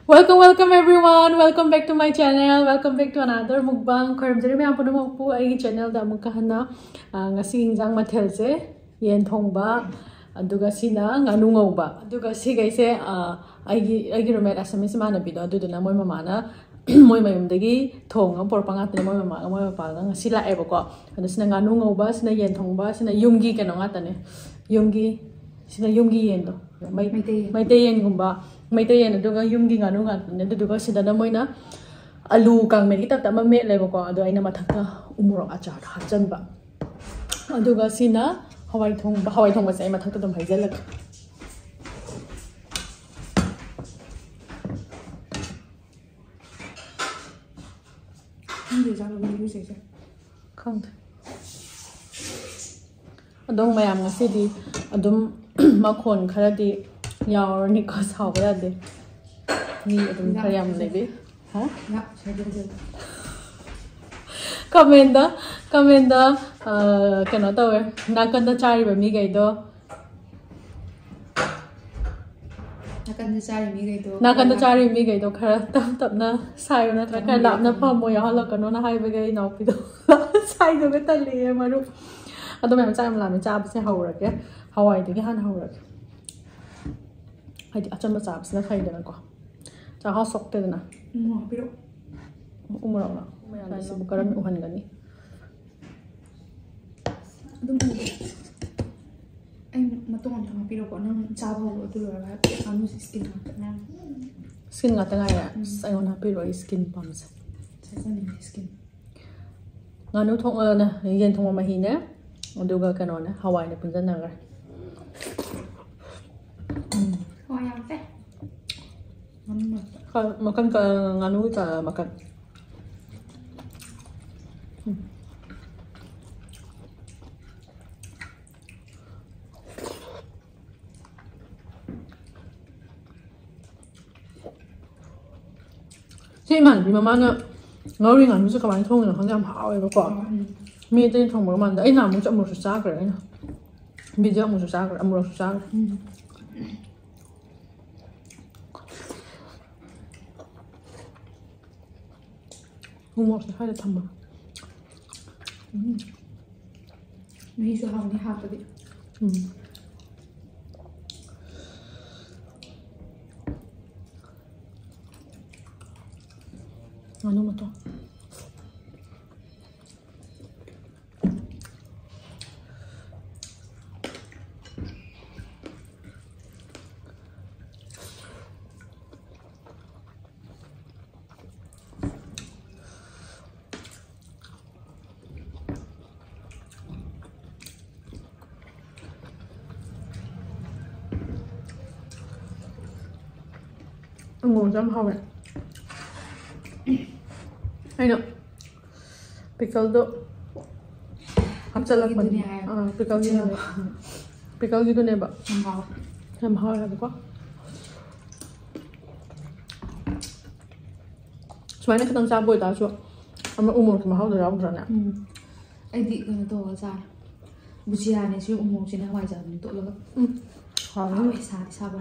Welcome everyone. Welcome back to my channel. Welcome back to another mukbang. Karamjari me ampun mukpu ai channel da mukha hana ngasi hingjang mathel se yen thongba aduga sina nganu ngauba aduga si gaise ai roommate Assamese mana bido aduduna moi mama na moi mayum dagi thong por panga tne moi mama ga moi papa ga ngasi la ebo ko adu sina nganu ngauba sina yen thongba sina yumgi keno ngatane yumgi sina yumgi yen do mai te yen gumba meiteyen aduga yumgi nganu ngatne aduga sidana moina alu kang me kita tama me lebo ko adu aina mathakta umurok achar hachanba aduga sina hawai thong ba sai mathakta dum haijalak hindi jalo ni se khang adong mayam ngasi di adum makhon khara di yaar ni ko sawa de ni adum khayam lebe ha na kamenda kano tawe nakanda chari ba mi gai do nakanda chari mi gai do khara tap na sai na tra khara lap na pham mo ya hala kano na hai ba gai nau pi do sai do be tali maru adum am cham la me cha ba se hawra ke hawai de han hawra I did a massage, not hiding a go. The house of Tena. Umara, Bukaran Uhangani. I'm Maton to Piro, Chavo to a skin. Skin got an eye, I want a pillow skin pumps. Skin. Nanu Tong again to Mahine, or Duga Canona, Hawaii Punzanaga. Makan ka nganu ka makan. Si man bi mama na ngori nganu su ka man thong na khang yam hao e ba ko. Mi te thong ba man da ai na mu cha mu su sa ka na. Bi ja mu su sa ka amu su sa. Humor se hade tamba. Me so ha ni ha ta de. Ano mo to? Ngon jam hawe. I know. Pickle do. Hapchalak ban. Pickle gi ne. Pickle gi do ne ba. Ham hawe ba ko. Suai na katang sa boy ta so. Ama umur ma haw da raw dra na. Ai di to sa. Bujia ne si umur sin hawai ja ni to lo. Ha ni sa ba.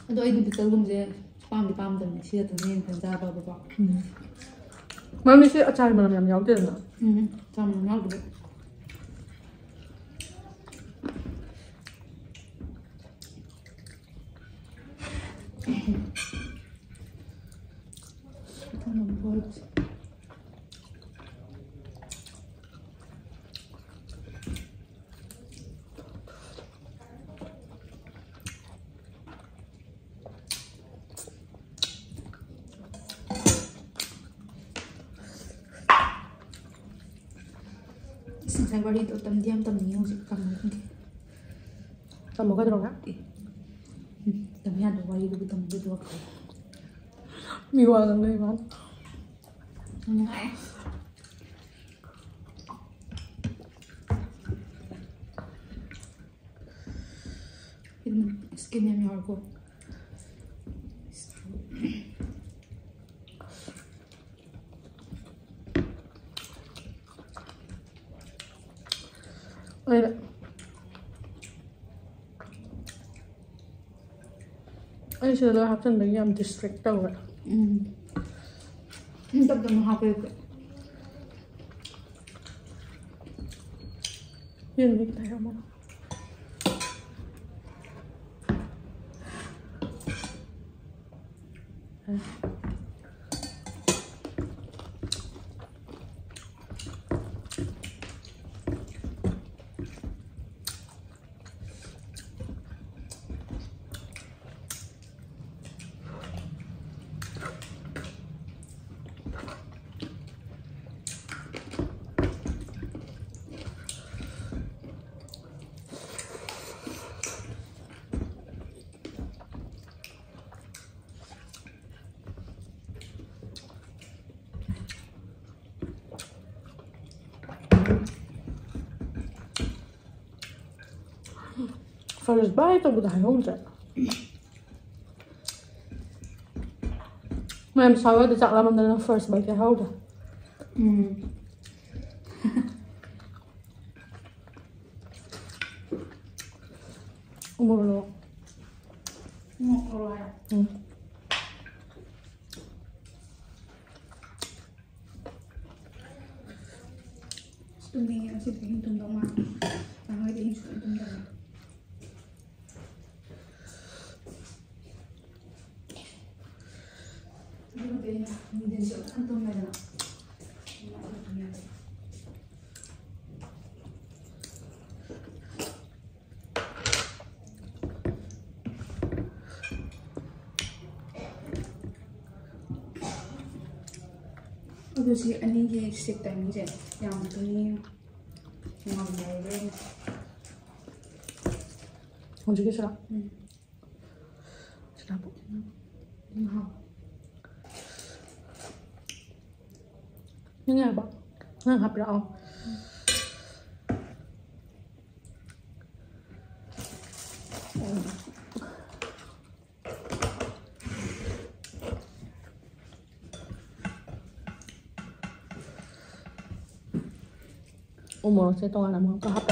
Ado ay dibikal gum je pam dam si ta ne kan ja ba ba. Mami si achar manam yam yaw de na. Cham na do. Saya bari to tam diam tam ni hose kam ni. Tam mo ka dro ga? Tam ya do bari do tam do ka. Mi wa lang dai ba. Ngai. Skin yang yor ko. I should have to be district over. Tập được học về Yun, wait tayo mo. First bite of the home. I'm sorry, the chocolate on the first bite I hold. Umurlo. Tumingin kasi tingin tumdama. Ang hindi siya tumdama. Hindi siya tumdama. 그것이 아니게 시작된 이제 양분이 양분을 언제 싫어? 싫어 뭐? nghe bạn nghe hấp rau Ủa sẽ toàn là món có hấp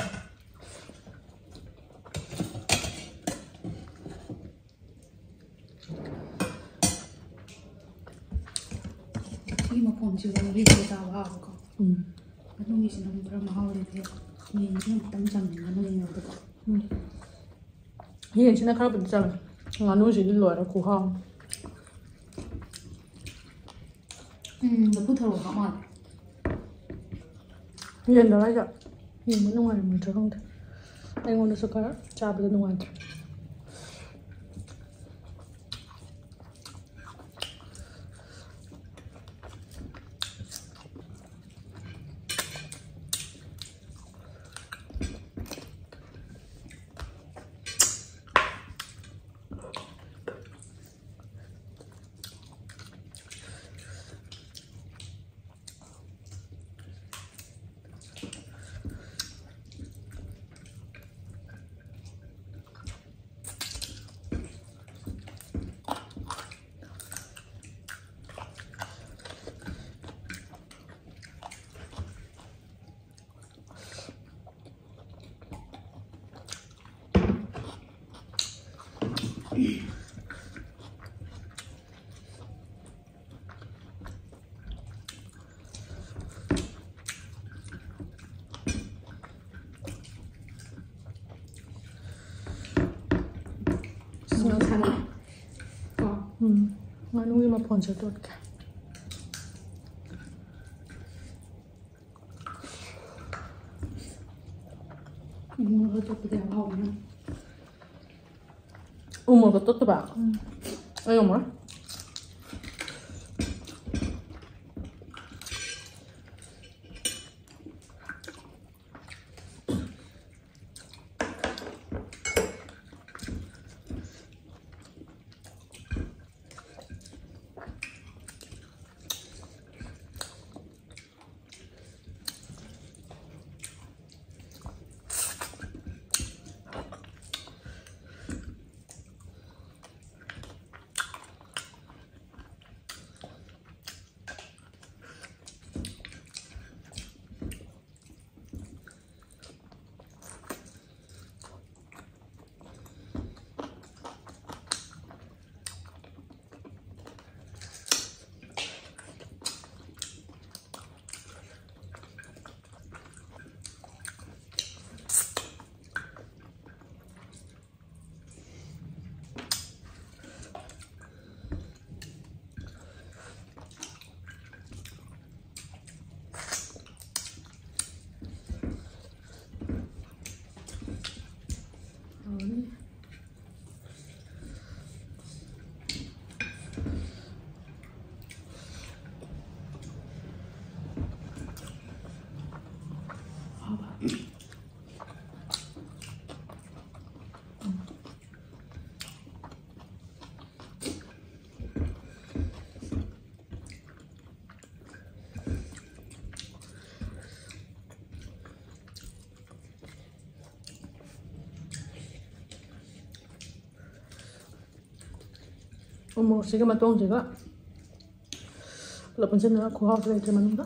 이 먹고 지금 리뷰다 와 그거. 아동이 지금 드라마 하오래 돼. 이 지금 당장 아동이 나오고. hiện trên đây khá bình thường ngon nuôi chỉ đi lùi là củ hồng 너무 더러워 가만. hiện đó là vậy hiện bên ngoài mình chưa không thể anh ngon được số cá chả bây giờ ngoài nó sao mà ngon nuôi mà còn chưa tốt cả nó cho cái đèo hồng nữa. 먹어 또 봐. 이거 뭐야? ꯎꯃꯣꯔꯣꯛꯁꯤꯒ ꯃꯇꯣꯡꯁꯤꯒ ꯄꯨꯂꯞ ꯄꯨꯟꯁꯤꯟꯅꯔꯒ ꯈꯨꯍꯥꯎꯁꯨ ꯂꯩꯇ꯭ꯔꯦ ꯃꯅꯨꯡꯗ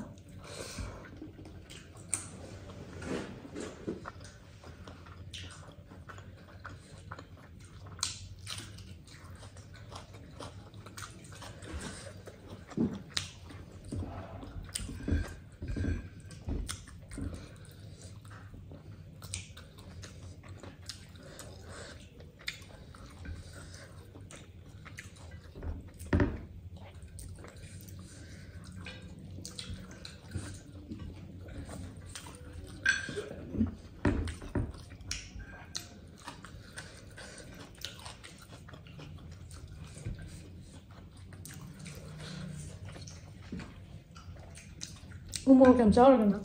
우모로 좀 짜오르겠나?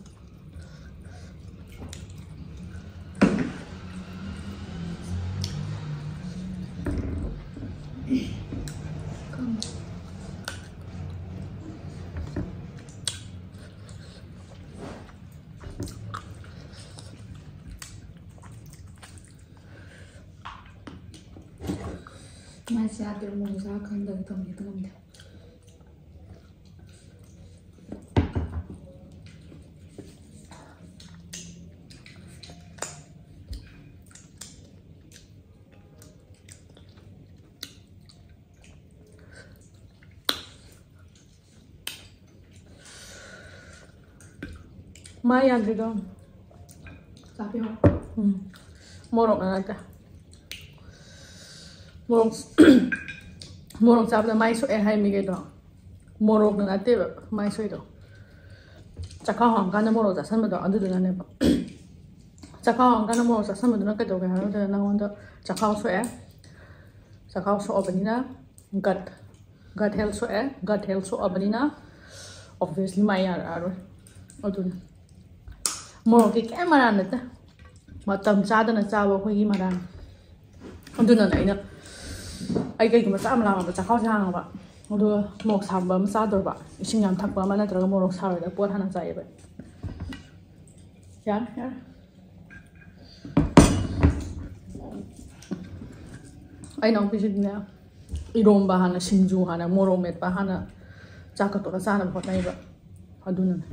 맛이 아들 몸에서 간다고 덤비던 겁니다. 많이 안 들어. 짜벼. 모록 안 할까? 모록 잡다 많이 쏘에 하이미게도 모록은 안 돼. 많이 쏘이도. 자카왕 가는 모록 자산도 안 되더라네. 자카왕 가는 모록 자산도 나게 되고 하는데 나온다. 자카왕 쏘에. 자카왕 쏘 어버니나 gut health 쏘에. gut health 쏘 어버니나 obviously 많이 알아. 어두네. 모로기 꽤 말하는데 마땅 짜드는 짜고 거기 말하는 어두는 아이나 아이가 이거 짜면 자카오지 하는 거 봐. 어두 모록 사면 싸돌 봐. 신경 탁 봐만 하더라고 모록 사러다 뽀 하나 짜이봐. 야. 아이나 오피시네. 이롬바 하나 신주 하나 모록 맷바 하나 짜까도가 싸는 거 같다 이거. 어두는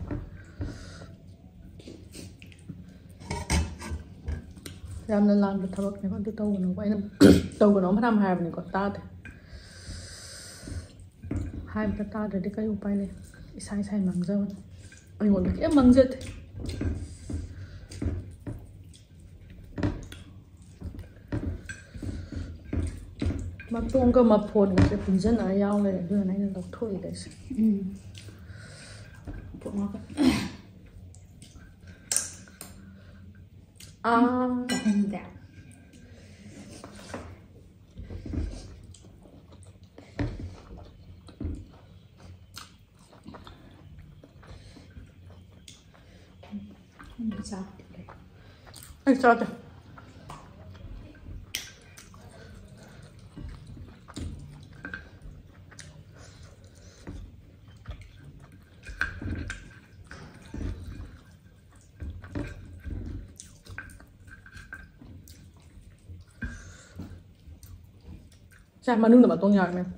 ꯌꯥꯝꯅ ꯂꯥꯟꯕ ꯊꯕꯛꯅꯦꯕ ꯑꯗꯨ ꯇꯧꯒꯅꯨꯕ ꯑꯩꯅ ꯇꯧꯒꯅꯨ ꯐꯅꯌꯥꯝ ꯍꯥꯏꯔꯕꯅꯤꯀꯣ ꯇꯥꯗꯦ ꯍꯥꯏꯕꯗ ꯇꯥꯗ꯭ꯔꯗꯤ ꯀꯩ ꯎꯄꯥꯏ ꯂꯩ ꯏꯁꯥ ꯃꯥꯡꯖꯕꯅꯤ ꯑꯩꯉꯣꯟꯗ ꯀꯩꯝ ꯃꯥꯡꯖꯗꯦ ꯃꯇꯣꯡꯒ ꯃꯐꯣꯟꯒꯁꯦ ꯄꯨꯟꯁꯤꯟꯅꯔ ꯌꯥꯎ ꯂꯩꯔꯦ ꯑꯗꯨꯅ ꯑꯩꯅ ꯂꯧꯊꯣꯛꯏꯗꯁꯦ 근데 짜다 자, 마늘도 맛동 양면.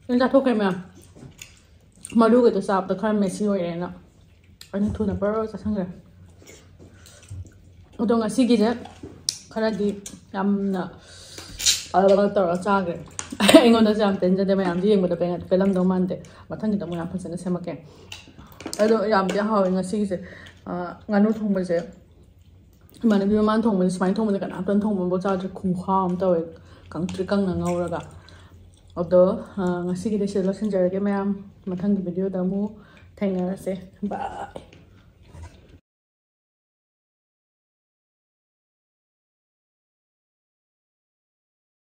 Nên thuốc em à mà đưa cái tôi sạp được khăn messy rồi này nè anh thu nạp bơ ra sang rồi ở đâu ngã xí kia khá là đi làm nè ở đâu tờ ra cái ꯑꯩꯉꯣꯟꯗ ꯌꯥꯝ ꯄꯦꯟꯖꯗꯦ ꯃꯌꯥꯝꯁꯦ ꯌꯦꯡꯕꯗ ꯄꯦꯜꯂꯝꯗꯧ ꯃꯥꯟꯗꯦ ꯃꯊꯪꯒꯤꯗ ꯑꯃꯨꯛ ꯌꯥꯝ ꯐꯖꯅ ꯁꯦꯝꯃꯛꯀꯦ ꯑꯗꯣ ꯌꯥꯝꯗꯤ ꯍꯥꯎꯋꯦ ꯉꯁꯤꯒꯤꯁꯦ ꯉꯥꯅꯨ ꯊꯣꯡꯕꯁꯦ ꯏꯃꯥꯟꯅꯕꯤ ꯃꯃꯥꯅ ꯊꯣꯡꯕꯁꯦ ꯁꯨꯃꯥꯏꯅ ꯊꯣꯡꯕꯁꯦ ꯀꯅꯥꯝꯇꯅ ꯊꯣꯡꯕꯐꯥꯎ ꯆꯥꯗ꯭ꯔꯦ ꯈꯨꯍꯥꯎ ꯑꯃ ꯇꯧꯋꯦ ꯀꯪꯇ꯭ꯔꯤ ꯀꯪꯅ ꯉꯧꯔꯒ ꯑꯗꯣ ꯉꯁꯤꯒꯤꯗꯤ ꯁꯤꯗ ꯂꯣꯏꯁꯤꯟꯖꯔꯒꯦ ꯃꯌꯥꯝ ꯃꯊꯪꯒꯤ ꯚꯤꯗꯤꯑꯣꯗ ꯑꯃꯨꯛ ꯊꯦꯡꯅꯔꯁꯦ ꯕꯥꯏ